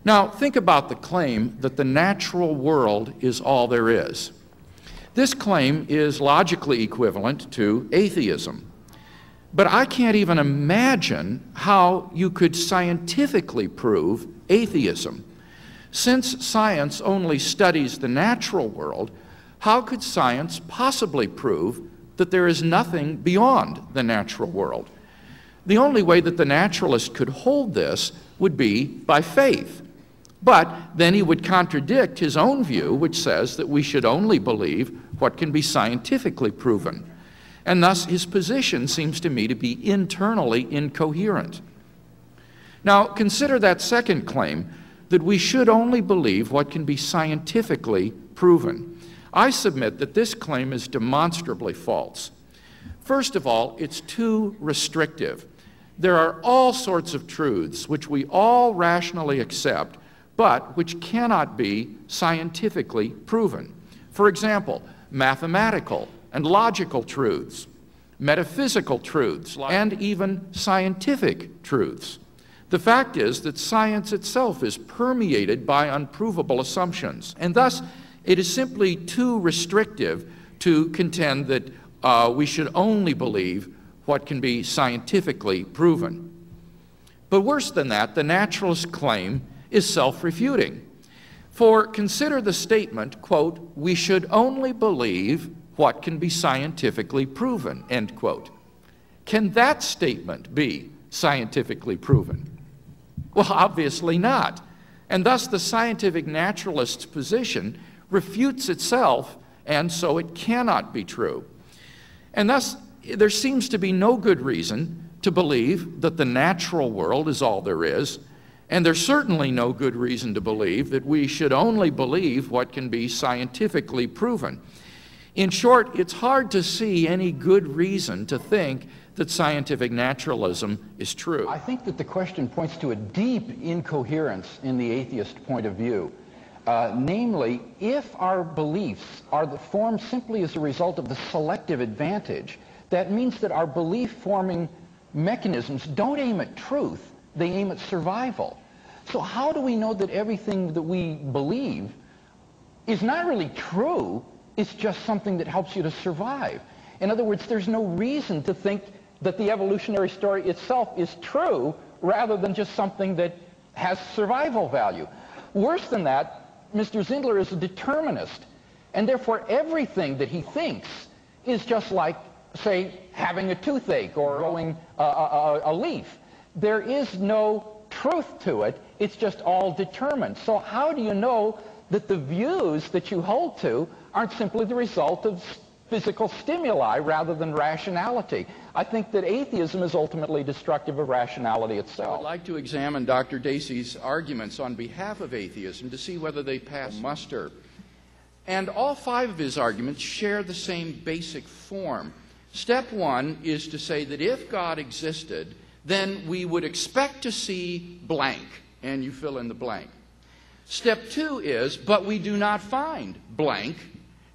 Now, think about the claim that the natural world is all there is. This claim is logically equivalent to atheism. But I can't even imagine how you could scientifically prove atheism. Since science only studies the natural world, how could science possibly prove that there is nothing beyond the natural world? The only way that the naturalist could hold this would be by faith. But then he would contradict his own view, which says that we should only believe what can be scientifically proven. And thus his position seems to me to be internally incoherent. Now consider that second claim, that we should only believe what can be scientifically proven. I submit that this claim is demonstrably false. First of all, it's too restrictive. There are all sorts of truths which we all rationally accept, but which cannot be scientifically proven. For example, mathematical and logical truths, metaphysical truths, and even scientific truths. The fact is that science itself is permeated by unprovable assumptions, and thus it is simply too restrictive to contend that we should only believe what can be scientifically proven. But worse than that, the naturalist claim is self-refuting. For consider the statement, quote, "We should only believe what can be scientifically proven," end quote. Can that statement be scientifically proven? Well, obviously not. And thus the scientific naturalist's position refutes itself, and so it cannot be true. And thus there seems to be no good reason to believe that the natural world is all there is, and there's certainly no good reason to believe that we should only believe what can be scientifically proven. In short, it's hard to see any good reason to think that scientific naturalism is true. I think that the question points to a deep incoherence in the atheist point of view. Namely, if our beliefs are formed simply as a result of the selective advantage, that means that our belief-forming mechanisms don't aim at truth, they aim at survival. So how do we know that everything that we believe is not really true, it's just something that helps you to survive? In other words, there's no reason to think that the evolutionary story itself is true rather than just something that has survival value. Worse than that, Mr. Zindler is a determinist, and therefore everything that he thinks is just like, say, having a toothache or growing a leaf. There is no truth to it, it's just all determined. So how do you know that the views that you hold to aren't simply the result of physical stimuli rather than rationality? I think that atheism is ultimately destructive of rationality itself. I would like to examine Dr. Dacey's arguments on behalf of atheism to see whether they pass muster. And all five of his arguments share the same basic form. Step one is to say that if God existed, then we would expect to see blank, and you fill in the blank. Step two is, but we do not find blank,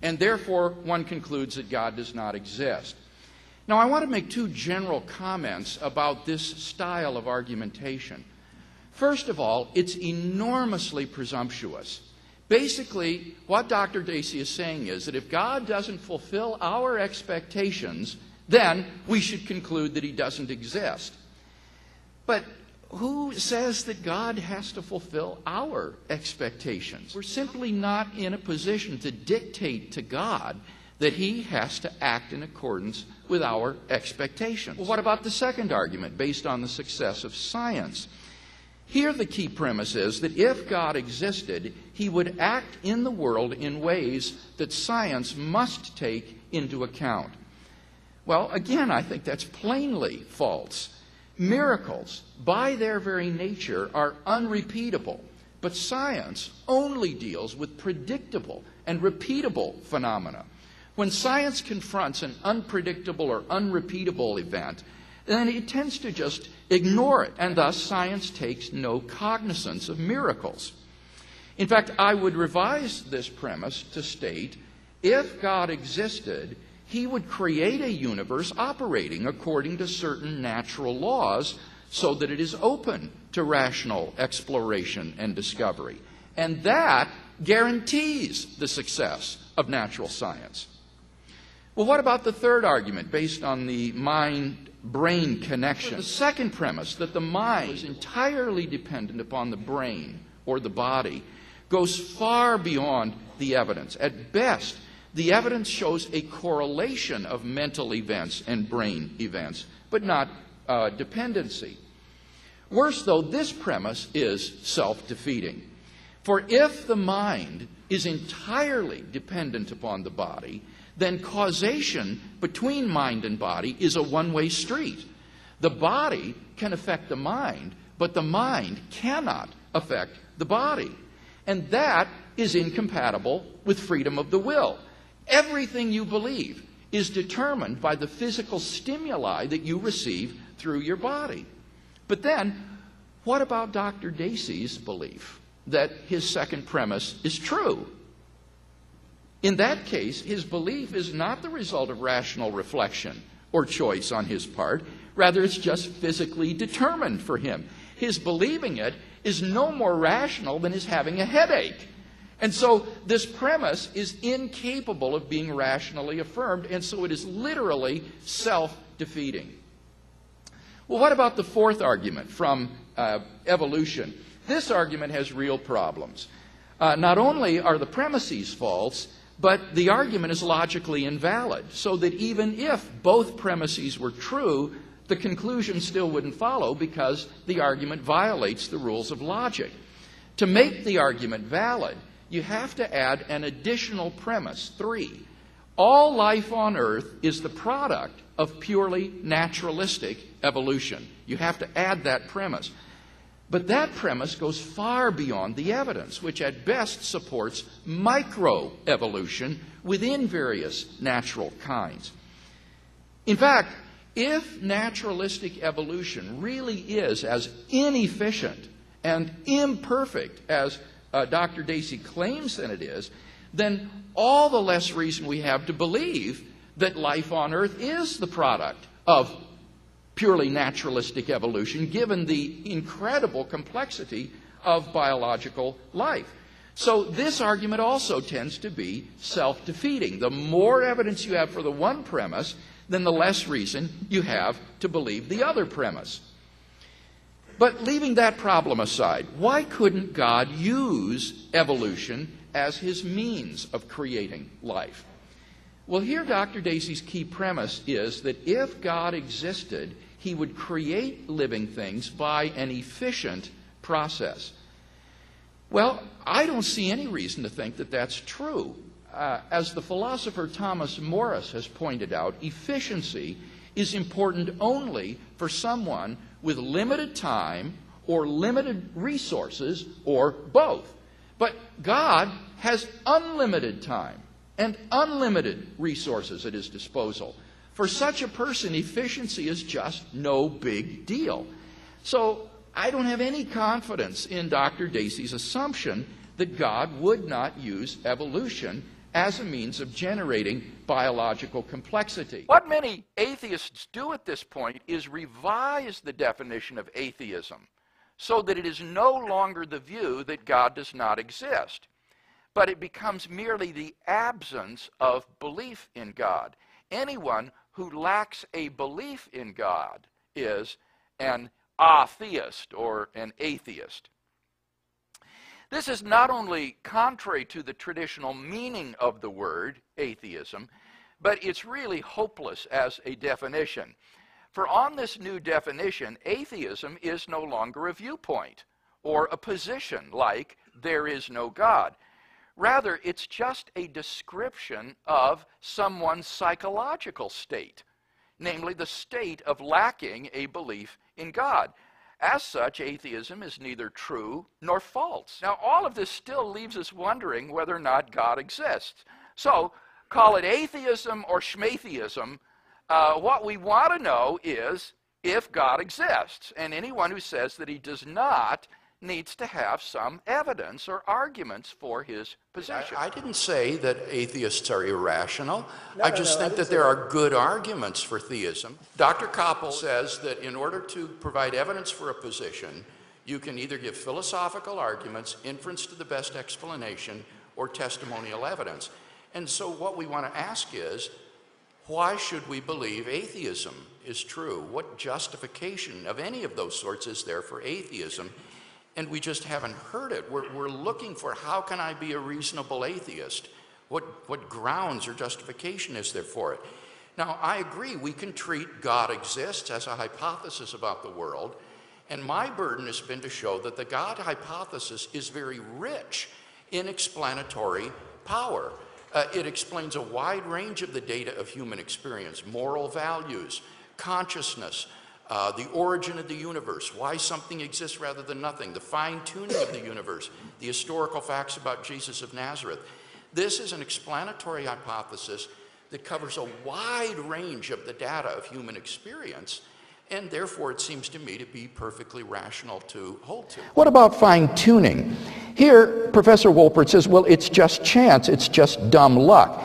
and therefore one concludes that God does not exist. Now, I want to make two general comments about this style of argumentation. First of all, it's enormously presumptuous. Basically, what Dr. Dacey is saying is that if God doesn't fulfill our expectations, then we should conclude that he doesn't exist. But who says that God has to fulfill our expectations? We're simply not in a position to dictate to God that he has to act in accordance with our expectations. Well, what about the second argument based on the success of science? Here the key premise is that if God existed, he would act in the world in ways that science must take into account. Well, again, I think that's plainly false. Miracles, by their very nature, are unrepeatable, but science only deals with predictable and repeatable phenomena. When science confronts an unpredictable or unrepeatable event, then it tends to just ignore it, and thus science takes no cognizance of miracles. In fact, I would revise this premise to state, if God existed, he would create a universe operating according to certain natural laws, so that it is open to rational exploration and discovery. And that guarantees the success of natural science. Well, what about the third argument based on the mind-brain connection? The second premise, that the mind is entirely dependent upon the brain or the body, goes far beyond the evidence. At best, the evidence shows a correlation of mental events and brain events, but not dependency. Worse, though, this premise is self-defeating. For if the mind is entirely dependent upon the body, then causation between mind and body is a one-way street. The body can affect the mind, but the mind cannot affect the body. And that is incompatible with freedom of the will. Everything you believe is determined by the physical stimuli that you receive through your body. But then, what about Dr. Dacey's belief that his second premise is true? In that case, his belief is not the result of rational reflection or choice on his part. Rather, it's just physically determined for him. His believing it is no more rational than his having a headache. And so this premise is incapable of being rationally affirmed, and so it is literally self-defeating. Well, what about the fourth argument from evolution? This argument has real problems. Not only are the premises false, but the argument is logically invalid, so that even if both premises were true, the conclusion still wouldn't follow because the argument violates the rules of logic. To make the argument valid, you have to add an additional premise, 3. All life on Earth is the product of purely naturalistic evolution. You have to add that premise. But that premise goes far beyond the evidence, which at best supports microevolution within various natural kinds. In fact, if naturalistic evolution really is as inefficient and imperfect as Dr. Dacey claims that it is, then all the less reason we have to believe that life on Earth is the product of purely naturalistic evolution, given the incredible complexity of biological life. So this argument also tends to be self-defeating. The more evidence you have for the one premise, then the less reason you have to believe the other premise. But leaving that problem aside, why couldn't God use evolution as his means of creating life? Well, here Dr. Dacey's key premise is that if God existed, he would create living things by an efficient process. Well, I don't see any reason to think that that's true. As the philosopher Thomas Morris has pointed out, efficiency is important only for someone with limited time or limited resources or both. But God has unlimited time and unlimited resources at his disposal. For such a person, efficiency is just no big deal. So I don't have any confidence in Dr. Dacey's assumption that God would not use evolution as a means of generating biological complexity. What many atheists do at this point is revise the definition of atheism so that it is no longer the view that God does not exist, but it becomes merely the absence of belief in God. Anyone who lacks a belief in God is an atheist or an atheist. This is not only contrary to the traditional meaning of the word atheism, but it's really hopeless as a definition. For on this new definition, atheism is no longer a viewpoint or a position like there is no God. Rather, it's just a description of someone's psychological state, namely the state of lacking a belief in God. As such, atheism is neither true nor false. Now, all of this still leaves us wondering whether or not God exists. So, call it atheism or schmatheism, what we want to know is if God exists. And anyone who says that he does not needs to have some evidence or arguments for his position. I didn't say that atheists are irrational. I just think that there are good arguments for theism. Dr. Kappel says that in order to provide evidence for a position, you can either give philosophical arguments, inference to the best explanation, or testimonial evidence. And so what we want to ask is, why should we believe atheism is true? What justification of any of those sorts is there for atheism? And we just haven't heard it. We're looking for, how can I be a reasonable atheist? What grounds or justification is there for it? Now, I agree, we can treat God exists as a hypothesis about the world, and my burden has been to show that the God hypothesis is very rich in explanatory power. It explains a wide range of the data of human experience, moral values, consciousness, the origin of the universe, why something exists rather than nothing, the fine-tuning of the universe, the historical facts about Jesus of Nazareth. This is an explanatory hypothesis that covers a wide range of the data of human experience, and therefore it seems to me to be perfectly rational to hold to. What about fine-tuning? Here, Professor Wolpert says, well, it's just chance, it's just dumb luck.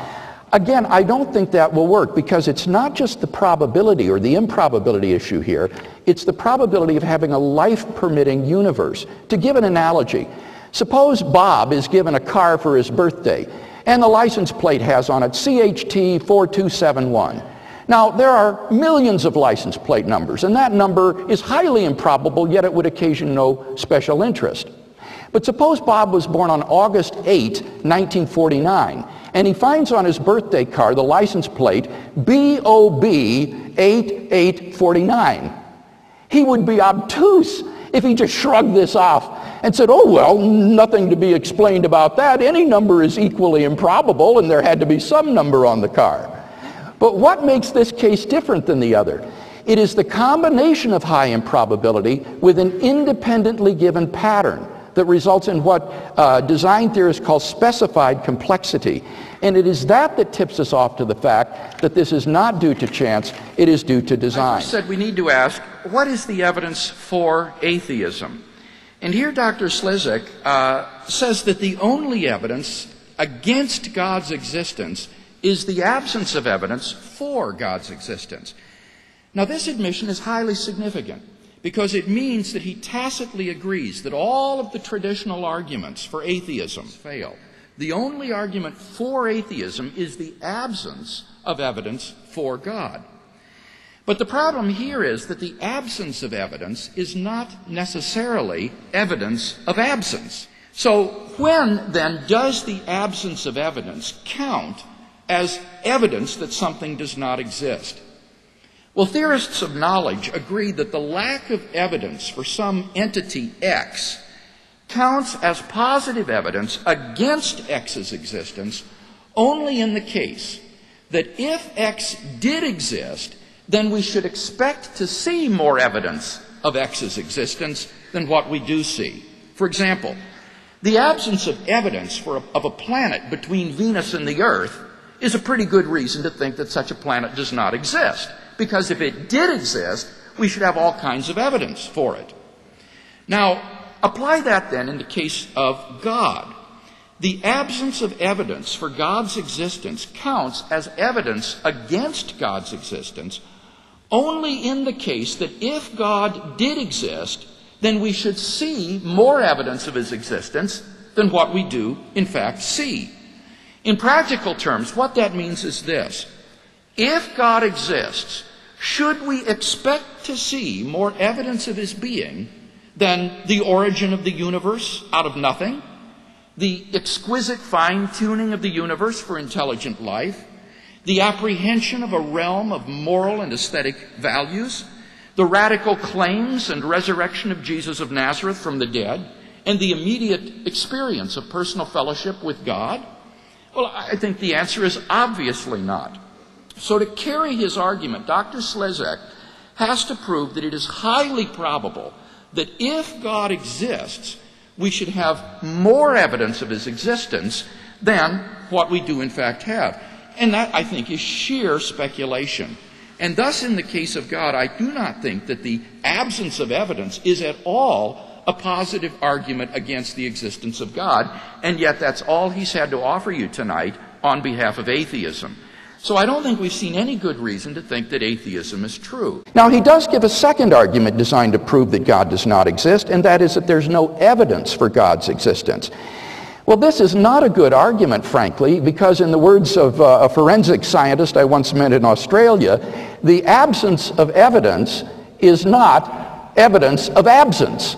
Again, I don't think that will work, because it's not just the probability or the improbability issue here, it's the probability of having a life-permitting universe. To give an analogy, suppose Bob is given a car for his birthday, and the license plate has on it CHT 4271. Now, there are millions of license plate numbers, and that number is highly improbable, yet it would occasion no special interest. But suppose Bob was born on August 8, 1949, and he finds on his birthday card the license plate BOB 8849. He would be obtuse if he just shrugged this off and said, oh, well, nothing to be explained about that. Any number is equally improbable, and there had to be some number on the car. But what makes this case different than the other? It is the combination of high improbability with an independently given pattern that results in what design theorists call specified complexity. And it is that that tips us off to the fact that this is not due to chance, it is due to design. I said we need to ask, what is the evidence for atheism? And here Dr. Slezak says that the only evidence against God's existence is the absence of evidence for God's existence. Now, this admission is highly significant, because it means that he tacitly agrees that all of the traditional arguments for atheism fail. The only argument for atheism is the absence of evidence for God. But the problem here is that the absence of evidence is not necessarily evidence of absence. So when, then, does the absence of evidence count as evidence that something does not exist? Well, theorists of knowledge agree that the lack of evidence for some entity X counts as positive evidence against X's existence only in the case that if X did exist, then we should expect to see more evidence of X's existence than what we do see. For example, the absence of evidence of a planet between Venus and the Earth is a pretty good reason to think that such a planet does not exist. Because if it did exist, we should have all kinds of evidence for it. Now, apply that then in the case of God. The absence of evidence for God's existence counts as evidence against God's existence only in the case that if God did exist, then we should see more evidence of his existence than what we do, in fact, see. In practical terms, what that means is this. If God exists, should we expect to see more evidence of his being than the origin of the universe out of nothing, the exquisite fine-tuning of the universe for intelligent life, the apprehension of a realm of moral and aesthetic values, the radical claims and resurrection of Jesus of Nazareth from the dead, and the immediate experience of personal fellowship with God? Well, I think the answer is obviously not. So to carry his argument, Dr. Slezak has to prove that it is highly probable that if God exists, we should have more evidence of his existence than what we do in fact have. And that, I think, is sheer speculation. And thus, in the case of God, I do not think that the absence of evidence is at all a positive argument against the existence of God, and yet that's all he's had to offer you tonight on behalf of atheism. So I don't think we've seen any good reason to think that atheism is true. Now, he does give a second argument designed to prove that God does not exist, and that is that there's no evidence for God's existence. Well, this is not a good argument, frankly, because in the words of a forensic scientist I once met in Australia, the absence of evidence is not evidence of absence.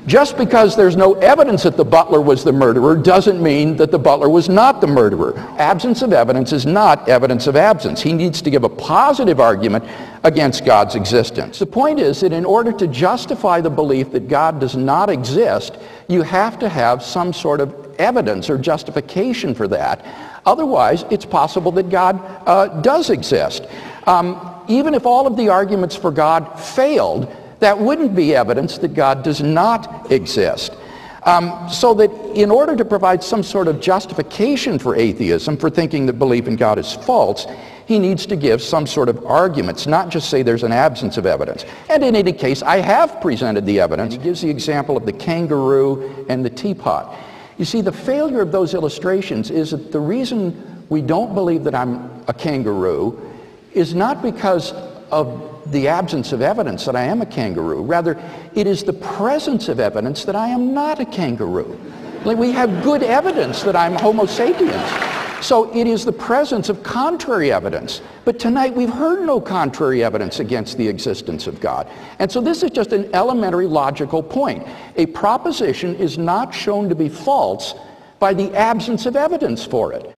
Just because there's no evidence that the butler was the murderer doesn't mean that the butler was not the murderer. Absence of evidence is not evidence of absence. He needs to give a positive argument against God's existence. The point is that in order to justify the belief that God does not exist, you have to have some sort of evidence or justification for that. Otherwise, it's possible that God does exist. Even if all of the arguments for God failed, that wouldn't be evidence that God does not exist. So that in order to provide some sort of justification for atheism, for thinking that belief in God is false, he needs to give some sort of arguments, not just say there's an absence of evidence. And in any case, I have presented the evidence. He gives the example of the kangaroo and the teapot. You see, the failure of those illustrations is that the reason we don't believe that I'm a kangaroo is not because of the absence of evidence that I am a kangaroo. Rather, it is the presence of evidence that I am not a kangaroo. Like, we have good evidence that I'm Homo sapiens. So it is the presence of contrary evidence. But tonight we've heard no contrary evidence against the existence of God. And so this is just an elementary logical point. A proposition is not shown to be false by the absence of evidence for it.